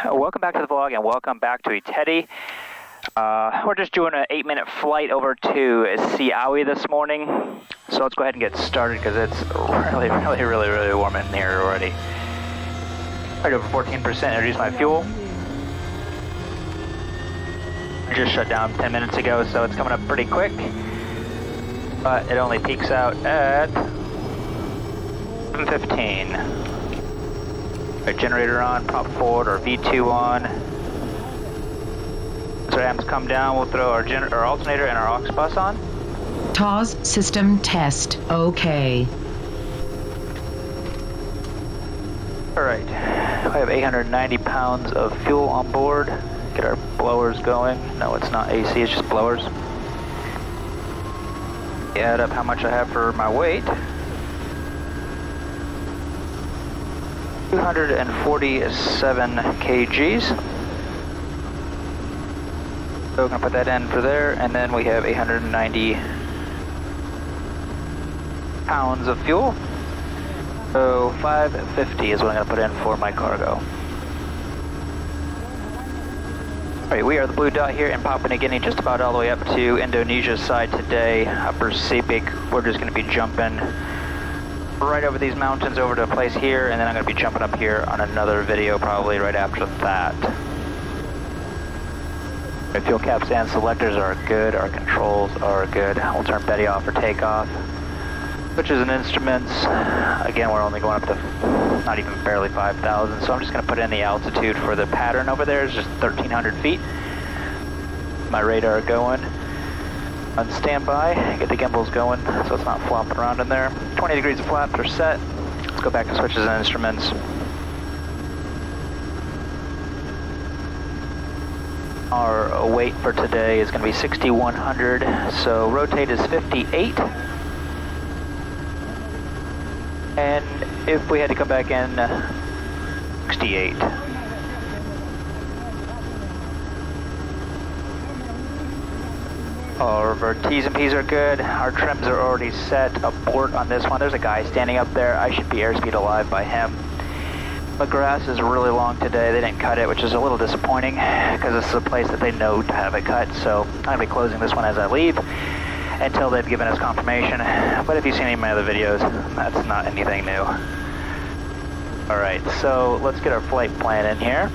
welcome back to the vlog and welcome back to Teddy. We're just doing an 8-minute flight over to Siawi this morning. So let's go ahead and get started because it's really warm in here already. Right over 14%, introduce my fuel. I just shut down 10 minutes ago, so it's coming up pretty quick. But it only peaks out at 7:15. Right, generator on, prop forward, or V2 on. So amps come down, we'll throw our alternator and our aux bus on. TAWS system test, okay. Alright, I have 890 pounds of fuel on board. Get our blowers going. No, it's not AC, it's just blowers. Add up how much I have for my weight. 247 kgs. So we're going to put that in for there, and then we have 890 pounds of fuel. So 550 is what I'm going to put in for my cargo. Alright, we are the blue dot here in Papua New Guinea, just about all the way up to Indonesia's side today, upper Sepik. We're just going to be jumping right over these mountains over to a place here, and then I'm going to be jumping up here on another video probably right after that. Our fuel caps and selectors are good, our controls are good. We'll turn Betty off for takeoff. Switches and instruments, again we're only going up to not even barely 5,000, so I'm just going to put in the altitude for the pattern over there. It's just 1,300 feet. My radar going. On standby, get the gimbals going so it's not flopping around in there. 20 degrees of flaps are set. Let's go back to switches and instruments. Our weight for today is going to be 6,100, so rotate is 58. And if we had to come back in, 68. All of our T's and P's are good. Our trims are already set. Abort on this one. There's a guy standing up there. I should be airspeed alive by him. The grass is really long today. They didn't cut it, which is a little disappointing because this is a place that they know to have it cut. So I'm going to be closing this one as I leave until they've given us confirmation. But if you've seen any of my other videos, that's not anything new. All right, so let's get our flight plan in here.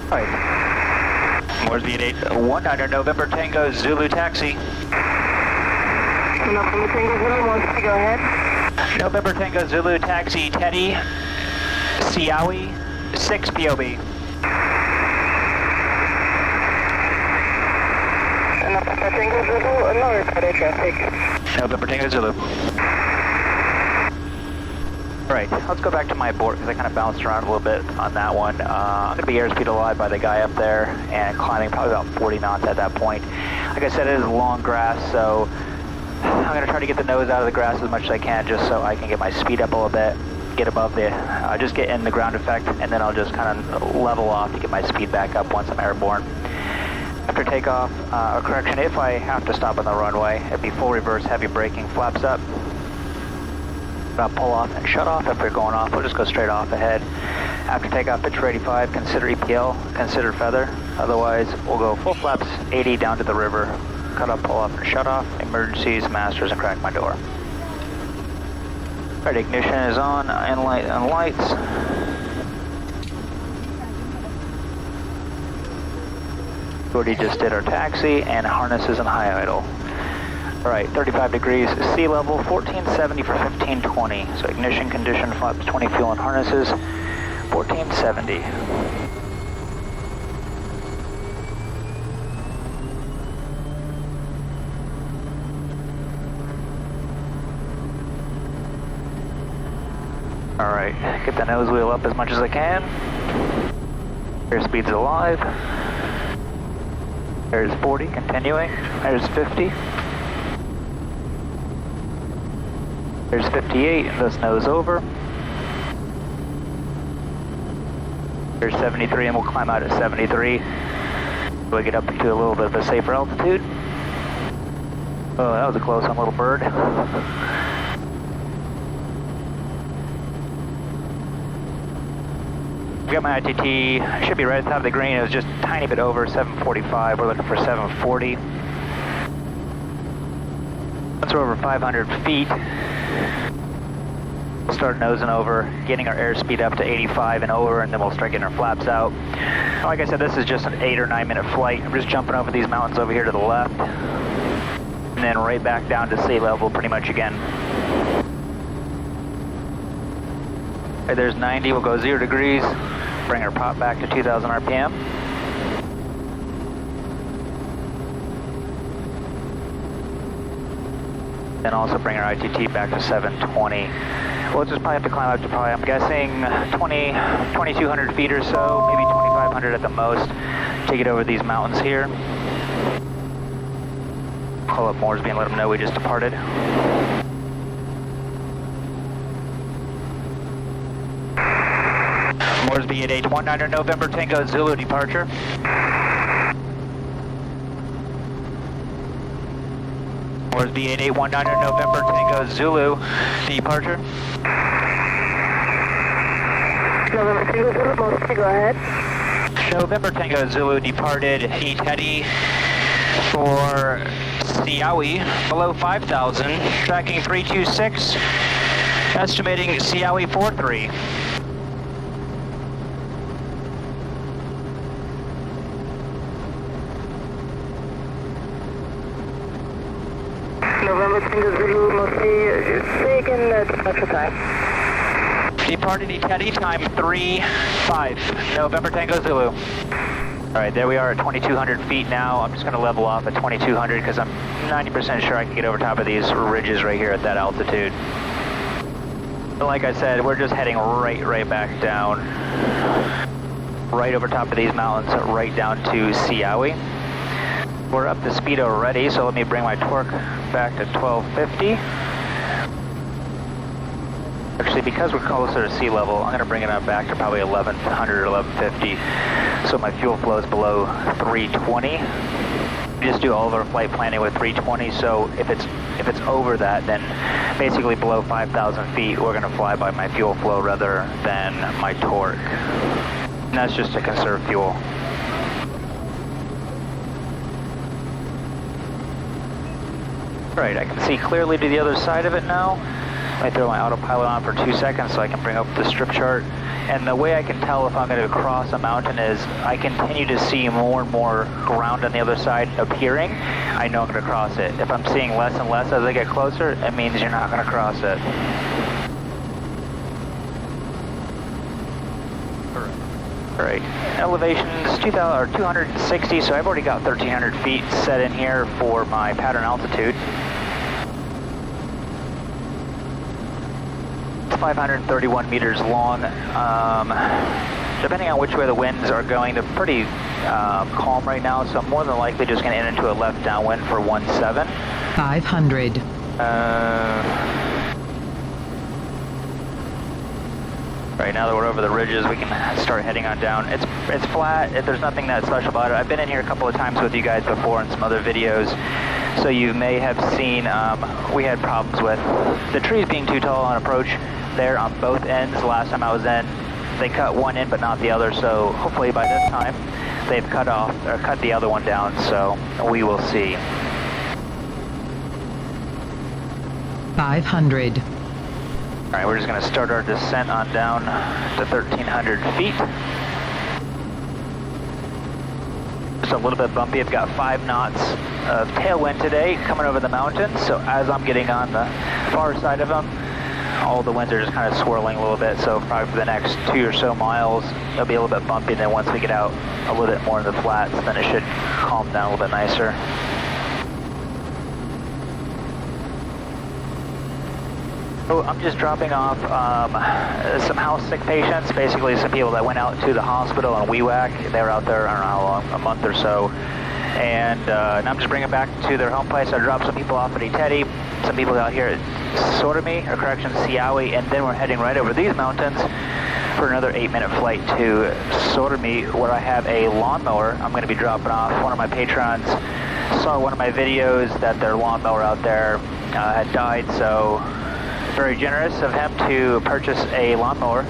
All right. Moresby at 819 November Tango Zulu taxi. November Tango Zulu, Moresby, go ahead. November Tango Zulu taxi, Teddy, Siawi, 6 POB. November Tango Zulu, no report traffic. November Tango Zulu. Alright, let's go back to my abort because I kind of bounced around a little bit on that one. I'm going to be airspeed alive by the guy up there and climbing probably about 40 knots at that point. Like I said, it is long grass, so I'm going to try to get the nose out of the grass as much as I can just so I can get my speed up a little bit, get above the, just get in the ground effect, and then I'll just kind of level off to get my speed back up once I'm airborne. After takeoff, or correction, if I have to stop on the runway, it'd be full reverse, heavy braking, flaps up. Pull off and shut off. If we're going off, we'll just go straight off ahead. After takeoff, pitch for 85, consider EPL, consider feather. Otherwise, we'll go full flaps 80 down to the river. Cut up, pull off, and shut off. Emergencies, masters, and crack my door. Alright, ignition is on, and lights. Already just did our taxi, and harnesses and high idle. Alright, 35 degrees, sea level, 1470 for 1520. So ignition condition, flaps 20, fuel and harnesses, 1470. Alright, get the nose wheel up as much as I can. Airspeed's alive. There's 40, continuing. There's 50. There's 58, this nose over. There's 73, and we'll climb out at 73. We'll get up to a little bit of a safer altitude. Oh, that was a close one, little bird. got my ITT, should be right at the top of the green. It was just a tiny bit over 745. We're looking for 740. Once we're over 500 feet, we'll start nosing over, getting our airspeed up to 85 and over, and then we'll start getting our flaps out. Like I said, this is just an 8 or 9 minute flight. I'm just jumping over these mountains over here to the left, and then right back down to sea level pretty much again. Okay, there's 90, we'll go 0 degrees, bring our pop back to 2,000 RPM. Then also bring our ITT back to 720. We'll just probably have to climb up to probably, I'm guessing, 2,200 feet or so, maybe 2,500 at the most, to get over these mountains here. Call up Moresby and let them know we just departed. Moresby 8819 November Tango Zulu departure. Moresby 8819 November Tango Zulu departure. November Tango Zulu, Moresby, go ahead. November Tango Zulu departed Teddy for Siawi below 5,000, tracking 326, estimating Siawi 43. November Tango Zulu, Moresby, say again departure time. Departed Teddy, time 3-5, November Tango Zulu. All right, there we are at 2,200 feet now. I'm just gonna level off at 2,200 because I'm 90% sure I can get over top of these ridges right here at that altitude. But like I said, we're just heading right back down. Right over top of these mountains, right down to Siawi. We're up to speed already, so let me bring my torque back to 1250. Actually, because we're closer to sea level, I'm going to bring it up back to probably 1100 or 1150, so my fuel flow is below 320. We just do all of our flight planning with 320, so if it's over that, then basically below 5,000 feet, we're going to fly by my fuel flow rather than my torque. And that's just to conserve fuel. Right, I can see clearly to the other side of it now. I throw my autopilot on for 2 seconds so I can bring up the strip chart. And the way I can tell if I'm going to cross a mountain is I continue to see more and more ground on the other side appearing. I know I'm going to cross it. If I'm seeing less and less as I get closer, it means you're not going to cross it. All right, elevation's 260, so I've already got 1,300 feet set in here for my pattern altitude. 531 meters long. Depending on which way the winds are going, they're pretty calm right now, so I'm more than likely just going to enter into a left downwind for 17. 500. Right now that we're over the ridges, we can start heading on down. It's flat. There's nothing that special about it. I've been in here a couple of times with you guys before in some other videos, so you may have seen we had problems with the trees being too tall on approach there on both ends. The last time I was in, they cut one end but not the other, so hopefully by this time they've cut the other one down, so we will see. 500. All right, we're just going to start our descent on down to 1,300 feet. Just a little bit bumpy. I've got 5 knots of tailwind today coming over the mountains, so as I'm getting on the far side of them, all the winds are just kind of swirling a little bit, so probably for the next 2 or so miles, it'll be a little bit bumpy, and then once we get out a little bit more in the flats, then it should calm down a little bit nicer. So I'm just dropping off some house sick patients, basically some people that went out to the hospital in Wewak. They were out there, I don't know how long, a month or so. And now I'm just bringing them back to their home place. I dropped some people off at Teddy, some people out here at Siawi, and then we're heading right over these mountains for another 8-minute flight to Sormi, where I have a lawnmower I'm going to be dropping off. One of my patrons saw one of my videos that their lawnmower out there had died, so very generous of him to purchase a lawnmower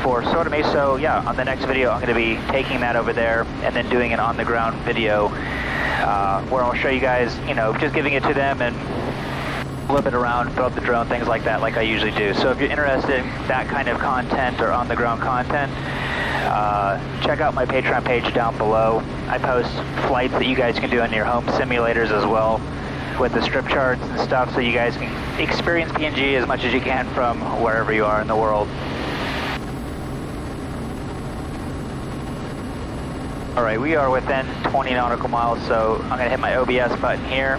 for sort of me. So yeah, on the next video, I'm going to be taking that over there and then doing an on-the-ground video where I'll show you guys, you know, just giving it to them and a little bit around, throw up the drone, things like that, like I usually do. So if you're interested in that kind of content or on-the-ground content, check out my Patreon page down below. I post flights that you guys can do on your home simulators as well, with the strip charts and stuff, so you guys can experience PNG as much as you can from wherever you are in the world. Alright, we are within 20 nautical miles, so I'm going to hit my OBS button here.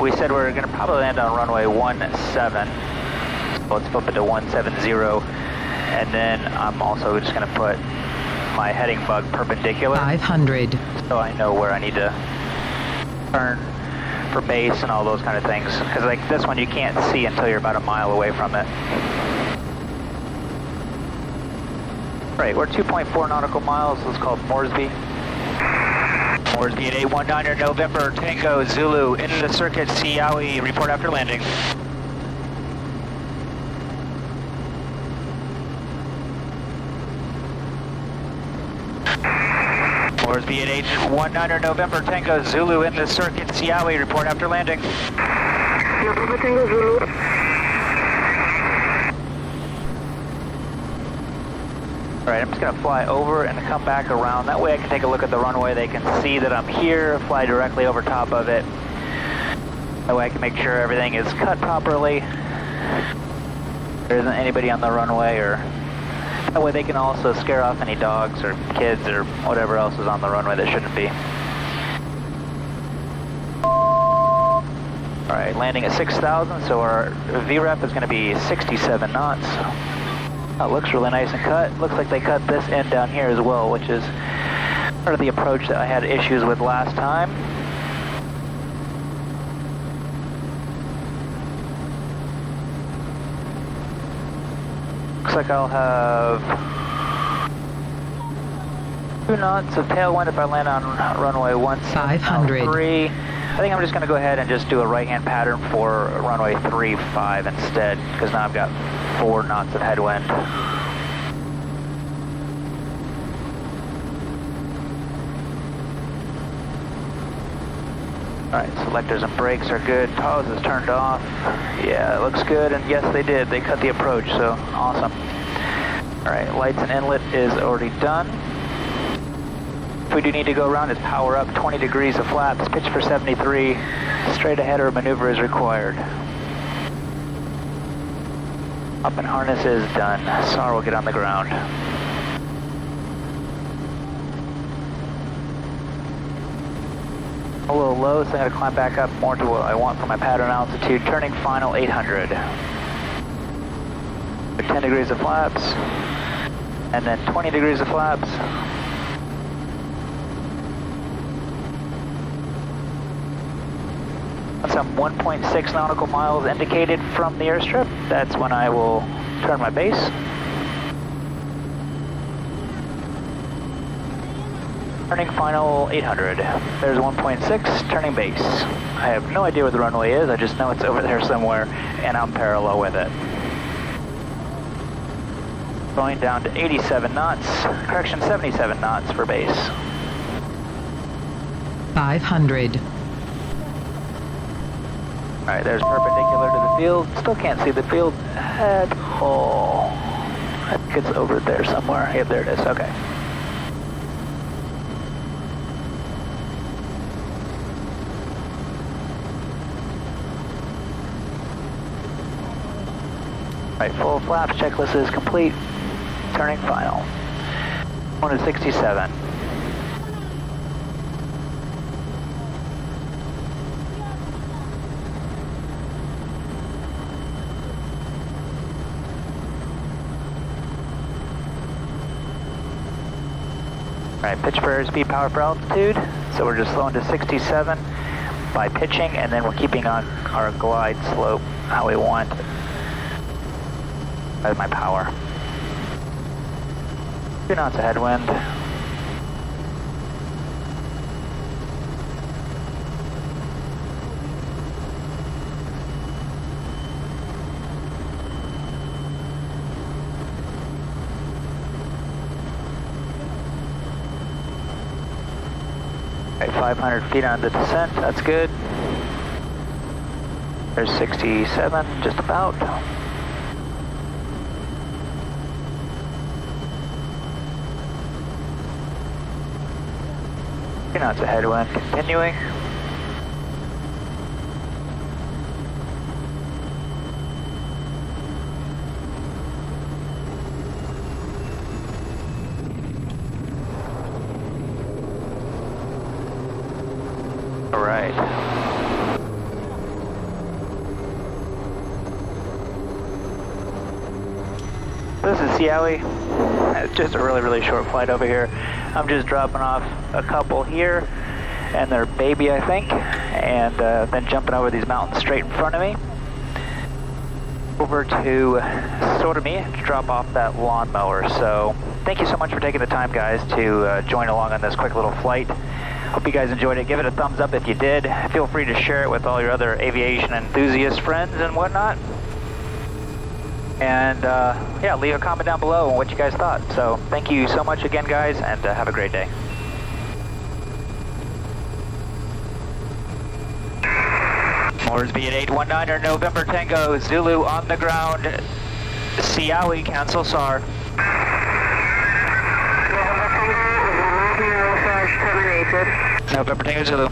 We said we were going to probably land on runway 17, so let's flip it to 170, and then I'm also just going to put my heading bug perpendicular. 500. So I know where I need to turn for base and all those kind of things, because like this one you can't see until you're about a mile away from it. Right, we're 2.4 nautical miles. Let's call it Moresby. Moresby at 819er November Tango Zulu into the circuit Siawi. Report after landing. Moresby at 819er November Tango Zulu in the circuit Siawi. Report after landing. November Tango Zulu. Alright, I'm just going to fly over and come back around. That way I can take a look at the runway. They can see that I'm here, fly directly over top of it. That way I can make sure everything is cut properly. There isn't anybody on the runway, or that way they can also scare off any dogs or kids or whatever else is on the runway that shouldn't be. Alright, landing at 6,000, so our VREP is going to be 67 knots. That looks really nice and cut. Looks like they cut this end down here as well, which is part of the approach that I had issues with last time. Looks like I'll have 2 knots of tailwind if I land on runway 500. I think I'm just going to go ahead and just do a right-hand pattern for runway 35 instead, because now I've got 4 knots of headwind. Alright, selectors and brakes are good. Pause is turned off. Yeah, it looks good, and yes they did. They cut the approach, so awesome. Alright, lights and inlet is already done. If we do need to go around, is power up, 20 degrees of flaps, pitch for 73, straight ahead or maneuver is required. Up and harness is done. SAR will get on the ground. A little low, so I'm going to climb back up more to what I want for my pattern altitude. Turning final 800. 10 degrees of flaps, and then 20 degrees of flaps. Once I'm 1.6 nautical miles indicated from the airstrip, that's when I will turn my base. Turning final 800. There's 1.6, turning base. I have no idea where the runway is, I just know it's over there somewhere, and I'm parallel with it. Going down to 87 knots, correction 77 knots for base. 500. Alright, there's perpendicular to the field. Still can't see the field at all. I think it's over there somewhere. Yep, there it is. Okay. Alright, full flaps checklist is complete. Turning final. 167. Alright, pitch for airspeed, power for altitude. So we're just slowing to 67 by pitching, and then we're keeping on our glide slope how we want with my power. 2 knots of headwind. 500 feet on the descent, that's good. There's 67, just about. 2 knots of headwind, continuing. All right. This is Siawi. It's just a really short flight over here. I'm just dropping off a couple here and their baby, I think, and then jumping over these mountains straight in front of me over to Sotomi to drop off that lawnmower. So thank you so much for taking the time, guys, to join along on this quick little flight. Hope you guys enjoyed it. Give it a thumbs up if you did. Feel free to share it with all your other aviation enthusiast friends and whatnot. And yeah, leave a comment down below on what you guys thought. So thank you so much again, guys, and have a great day. Moresby at 819er, November Tango, Zulu on the ground. Siawi, cancel SAR. November Tango, terminated. November Tango, Zulu.